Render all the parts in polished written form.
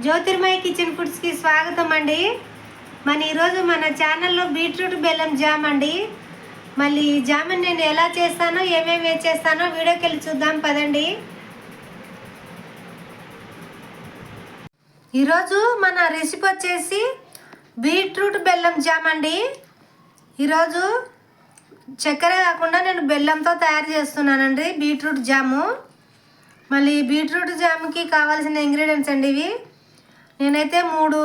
Jyotirmayi kitchen ఫుడ్స్కి స్వాగతం అండి. ఈరోజు మన ఛానల్లో బీట్రూట్ బెల్లం జామ్ అండి. మళ్ళీ ఈ జామ్ని నేను ఎలా చేస్తానో ఏమేమి చేస్తానో వీడియోకి వెళ్ళి చూద్దాం పదండి. ఈరోజు మన రెసిపీ వచ్చేసి బీట్రూట్ బెల్లం జామ్ అండి. ఈరోజు చక్కెర కాకుండా నేను బెల్లంతో తయారు చేస్తున్నానండి బీట్రూట్ జాము. మళ్ళీ బీట్రూట్ జామ్కి కావాల్సిన ఇంగ్రీడియంట్స్ అండి ఇవి. నేనైతే 3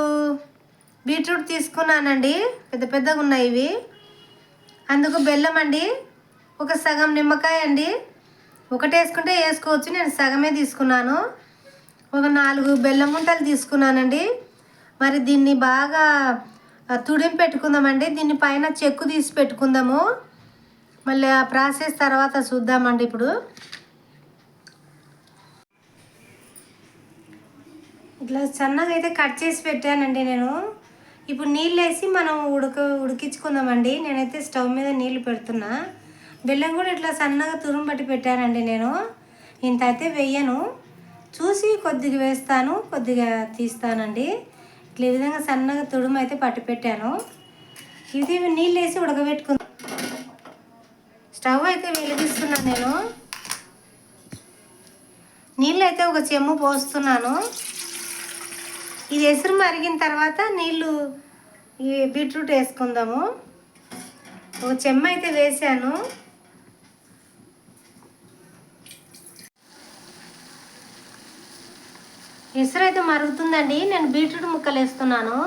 బీట్రూట్ తీసుకున్నానండి, పెద్ద పెద్దగా ఉన్నాయి ఇవి. అందుకు బెల్లం అండి, ఒక సగం నిమ్మకాయ అండి, ఒకటి వేసుకుంటే వేసుకోవచ్చు, నేను సగమే తీసుకున్నాను. ఒక 4 బెల్లం ముంటలు తీసుకున్నానండి. మరి దీన్ని బాగా తుడిమి పెట్టుకుందామండి. దీన్ని పైన చెక్కు తీసి పెట్టుకుందాము. మళ్ళీ ఆ ప్రాసెస్ తర్వాత చూద్దామండి. ఇప్పుడు ఇట్లా సన్నగా అయితే కట్ చేసి పెట్టానండి నేను. ఇప్పుడు నీళ్ళు వేసి మనం ఉడికించుకుందామండి. నేనైతే స్టవ్ మీద నీళ్ళు పెడుతున్నా. బెల్లం కూడా ఇట్లా సన్నగా తురుము పట్టి పెట్టానండి నేను. ఇంత అయితే వేయను, చూసి కొద్దిగా వేస్తాను, కొద్దిగా తీస్తానండి. ఇట్లా ఈ విధంగా సన్నగా తురుము అయితే పట్టి పెట్టాను. ఇది నీళ్ళు వేసి ఉడకబెట్టుకుందాం. స్టవ్ అయితే వెలిగిస్తున్నాను నేను. నీళ్ళు అయితే ఒక చెంబు పోస్తున్నాను. ఇది ఎసురు మరిగిన తర్వాత నీళ్ళు ఈ బీట్రూట్ వేసుకుందాము. ఒక చెమ్మ అయితే వేసాను. ఎసురు అయితే మరుగుతుందండి. నేను బీట్రూట్ ముక్కలు వేస్తున్నాను.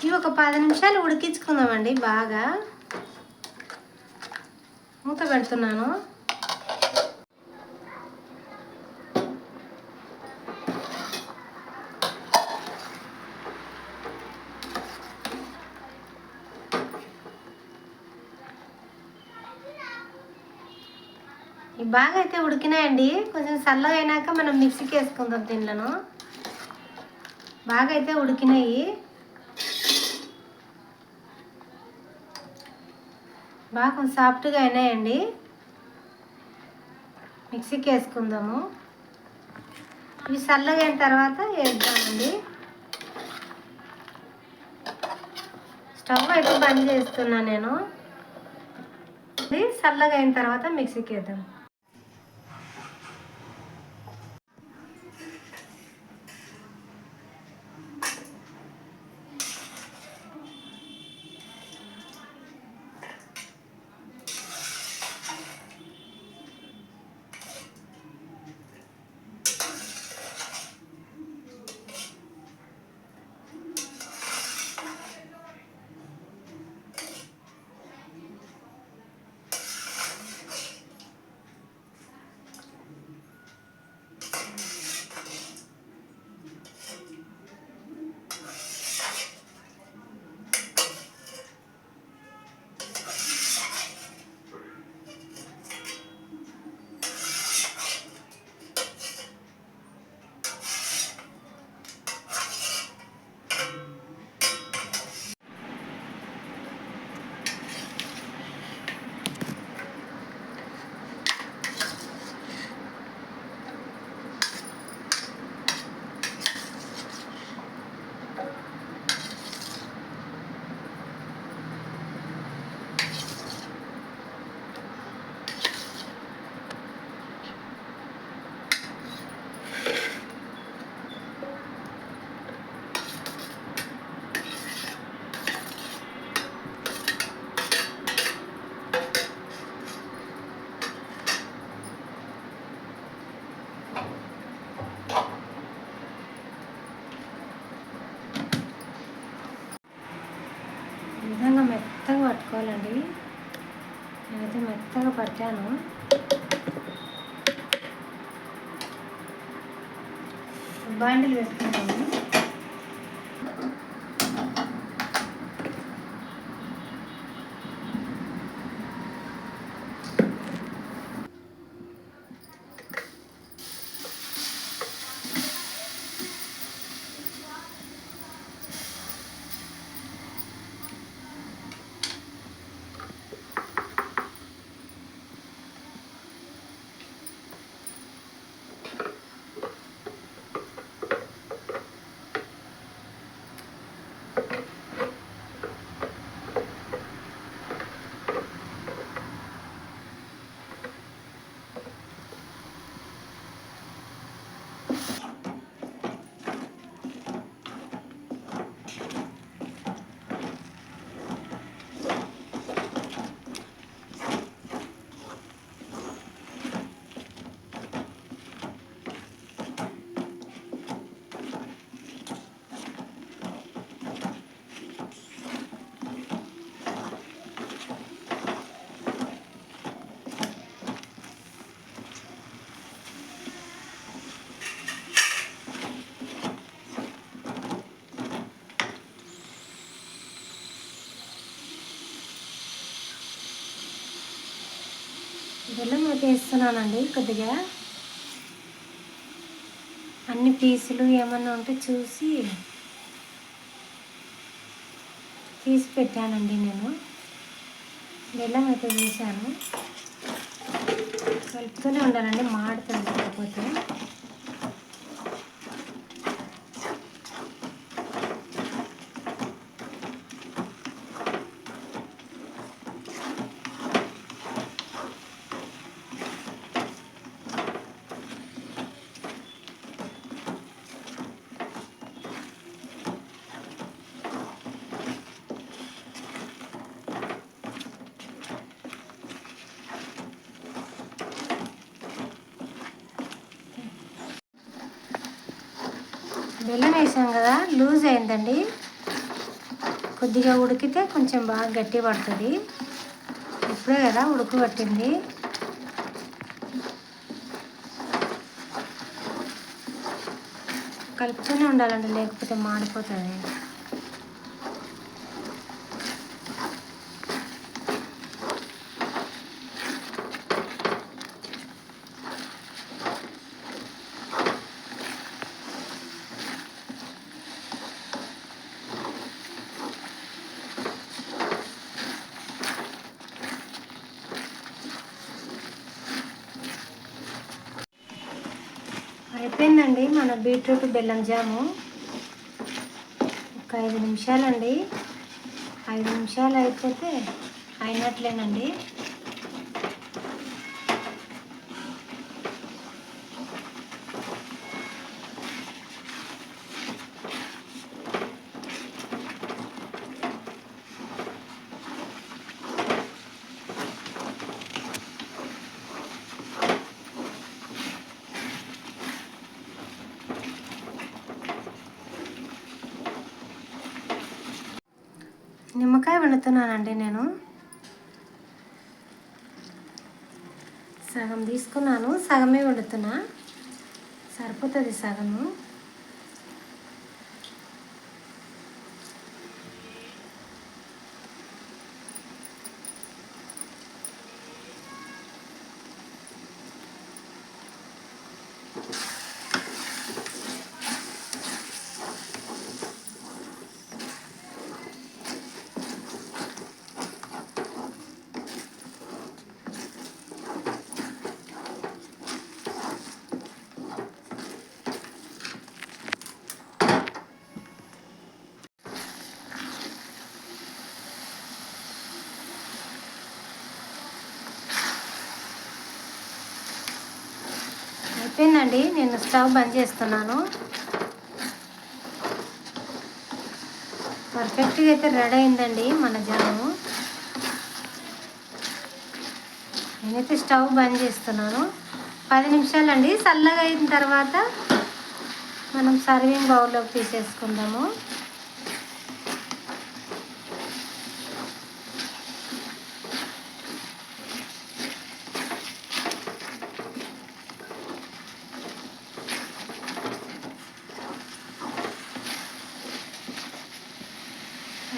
ఇవి ఒక 10 నిమిషాలు ఉడికించుకుందామండి. బాగా మూత పెడుతున్నాను. ఇవి బాగా అయితే ఉడికినాయండి. కొంచెం చల్లగా అయినాక మనం మిక్సీకి వేసుకుందాం దీనిలను. బాగా అయితే ఉడికినాయి. బాగా కొంచెం సాఫ్ట్గా అయినాయండి. మిక్సీకి వేసుకుందాము. ఇవి చల్లగా అయిన తర్వాత వేద్దామండి. స్టవ్ అయితే బంద్ చేస్తున్నా నేను. ఇది చల్లగా అయిన తర్వాత మిక్సీకి వేద్దాం. ఈ విధంగా మెత్తగా పట్టుకోవాలండి. నేనైతే మెత్తగా పట్టాను. బాండిల్ వేసుకుంటాము. అయితే వేస్తున్నానండి. కొద్దిగా అన్ని పీసులు ఏమన్నా ఉంటే చూసి తీసి పెట్టానండి. నేను బెల్లం అయితే వేసాను. కలుపుతూనే ఉండాలండి, మాడుతుంది లేకపోతే. బెల్లం వేసాం కదా, లూజ్ అయిందండి. కొద్దిగా ఉడికితే కొంచెం బాగా గట్టి పడుతుంది. ఇప్పుడే కదా ఉడుకు పట్టింది. కలుపుతూనే ఉండాలండి, లేకపోతే మాడిపోతుంది. అయిపోయిందండి మన బీట్రూట్ బెల్లం జాము. ఒక 5 నిమిషాలండి. 5 నిమిషాలు అయిపోతే అయినట్లేనండి. నిమ్మకాయ వండుతున్నానండి. నేను సగం తీసుకున్నాను, సగమే వండుతున్నా. సరిపోతుంది సగము. అయిపోయిందండి. నేను స్టవ్ బంద్ చేస్తున్నాను. పర్ఫెక్ట్గా అయితే రెడీ అయిందండి మన జాము. నేనైతే స్టవ్ బంద్ చేస్తున్నాను. 10 నిమిషాలండి. చల్లగా అయిన తర్వాత మనం సర్వింగ్ బౌల్లోకి తీసేసుకుందాము.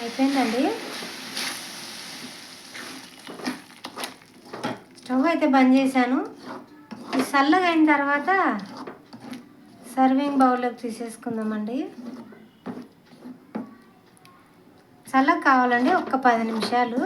అయిపోయిందండి. స్టవ్ అయితే బంద్ చేశాను. చల్లగా అయిన తర్వాత సర్వింగ్ బౌల్లోకి తీసేసుకుందామండి. చల్లగా కావాలండి, ఒక్క 10 నిమిషాలు.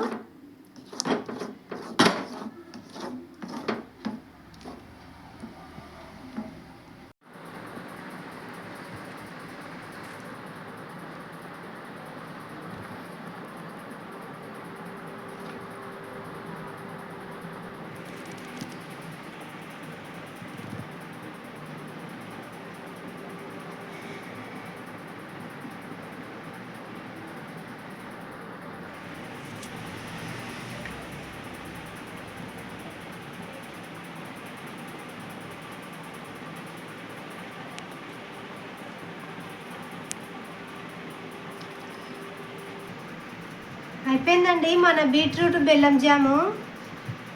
అయిపోయిందండి మన బీట్రూట్ బెల్లం జాము.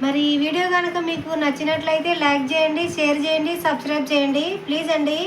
మరి ఈ వీడియో కనుక మీకు నచ్చినట్లయితే లైక్ చేయండి, షేర్ చేయండి, సబ్స్క్రైబ్ చేయండి ప్లీజ్ అండి.